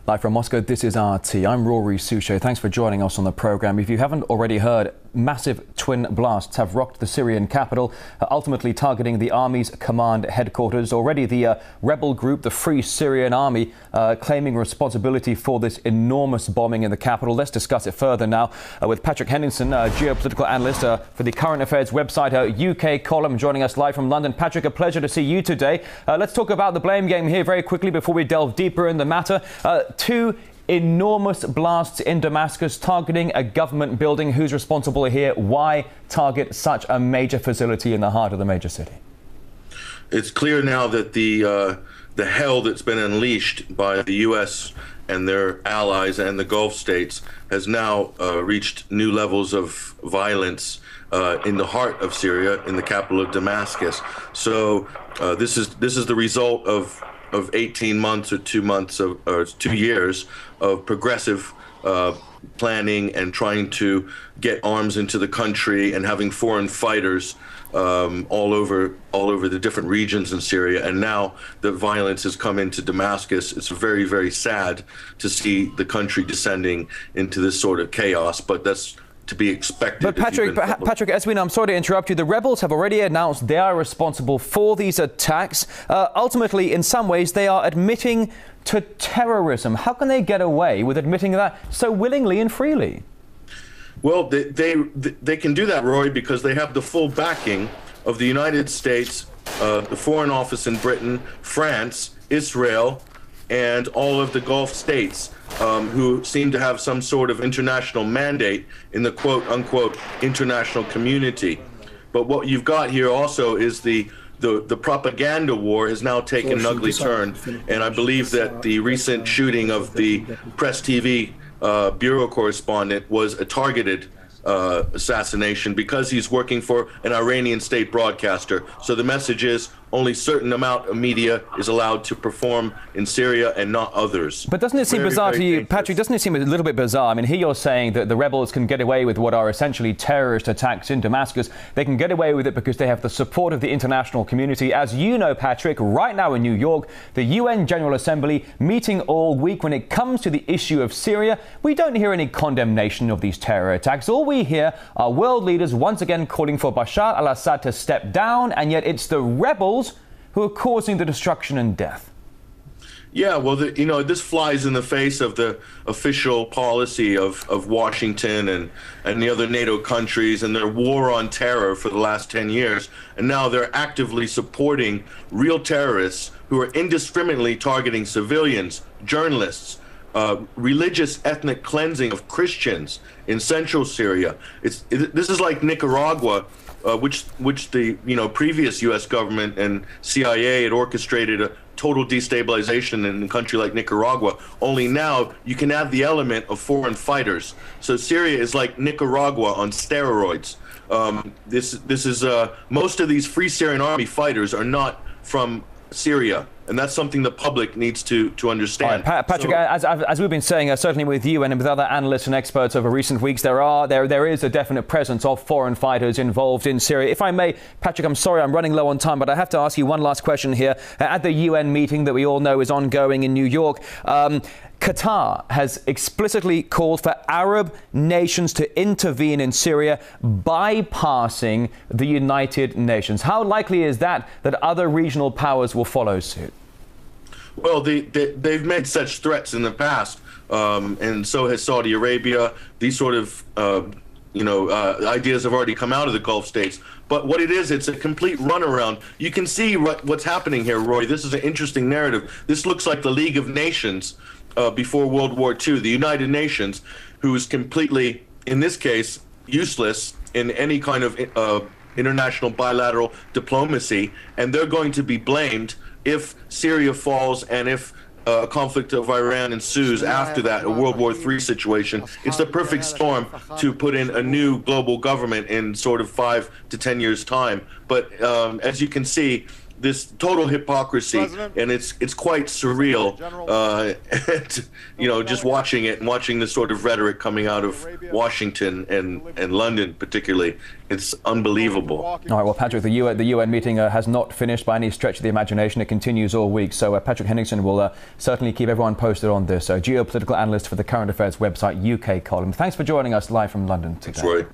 Live from Moscow, this is RT. I'm Rory Suchet. Thanks for joining us on the programme. If you haven't already heard, massive twin blasts have rocked the Syrian capital, ultimately targeting the army's command headquarters. Already the rebel group, the Free Syrian Army, claiming responsibility for this enormous bombing in the capital. Let's discuss it further now with Patrick Henningsen, geopolitical analyst for the Current Affairs website, UK column, joining us live from London. Patrick, a pleasure to see you today. Let's talk about the blame game here very quickly before we delve deeper in the matter. Two enormous blasts in Damascus targeting a government building. Who's responsible here? Why target such a major facility in the heart of the major city? It's clear now that the hell that's been unleashed by the U.S. and their allies and the Gulf states has now reached new levels of violence in the heart of Syria, in the capital of Damascus. So this is the result of 18 months or 2 months or 2 years of progressive planning and trying to get arms into the country and having foreign fighters all over the different regions in Syria. And now the violence has come into Damascus. It's very, very sad to see the country descending into this sort of chaos, but that's to be expected. But Patrick, as we know, I'm sorry to interrupt you, the rebels have already announced they are responsible for these attacks. Ultimately, in some ways, they are admitting to terrorism. How can they get away with admitting that so willingly and freely? Well, they can do that, Roy, because they have the full backing of the United States, the Foreign Office in Britain, France, Israel, and all of the Gulf states, who seem to have some sort of international mandate in the quote-unquote international community. But what you've got here also is the propaganda war has now taken an ugly turn, and I believe that the recent shooting of the Press TV bureau correspondent was a targeted assassination because he's working for an Iranian state broadcaster. So the message is only a certain amount of media is allowed to perform in Syria and not others. But doesn't it seem bizarre to you, Patrick? Doesn't it seem a little bit bizarre? I mean, here you're saying that the rebels can get away with what are essentially terrorist attacks in Damascus. They can get away with it because they have the support of the international community. As you know, Patrick, right now in New York, the UN General Assembly meeting all week. When it comes to the issue of Syria, we don't hear any condemnation of these terror attacks. All we hear are world leaders once again calling for Bashar al-Assad to step down, and yet it's the rebels who are causing the destruction and death. Yeah, well, this flies in the face of the official policy of Washington and the other NATO countries and their war on terror for the last 10 years. And now they're actively supporting real terrorists who are indiscriminately targeting civilians, journalists, religious ethnic cleansing of Christians in central Syria. This is like Nicaragua, which the previous U.S. government and CIA had orchestrated a total destabilization in a country like Nicaragua. Only now you can have the element of foreign fighters. So Syria is like Nicaragua on steroids. This is most of these Free Syrian Army fighters are not from Syria, and that's something the public needs to understand. Right, Patrick, as we've been saying, certainly with you and with other analysts and experts over recent weeks, there is a definite presence of foreign fighters involved in Syria. If I may, Patrick, I'm sorry I'm running low on time, but I have to ask you one last question here. At the UN meeting that we all know is ongoing in New York, Qatar has explicitly called for Arab nations to intervene in Syria, bypassing the United Nations. How likely is that other regional powers will follow suit? Well, they've made such threats in the past, and so has Saudi Arabia. These sort of ideas have already come out of the Gulf states. But what it is, it's a complete runaround. You can see what's happening here, Roy. This is an interesting narrative. This looks like the League of Nations before World War II, the United Nations, who is completely, in this case, useless in any kind of international bilateral diplomacy, and they're going to be blamed if Syria falls and if a conflict of Iran ensues after that, a World War III situation. It's the perfect storm to put in a new global government in sort of 5 to 10 years' time. But as you can see, this total hypocrisy, and it's quite surreal. And, you know, just watching it and watching this sort of rhetoric coming out of Washington and London particularly, it's unbelievable. All right, well, Patrick, the UN meeting has not finished by any stretch of the imagination. It continues all week. So Patrick Henningsen will certainly keep everyone posted on this. Geopolitical analyst for the Current Affairs website UK column. Thanks for joining us live from London today. Thanks, Roy.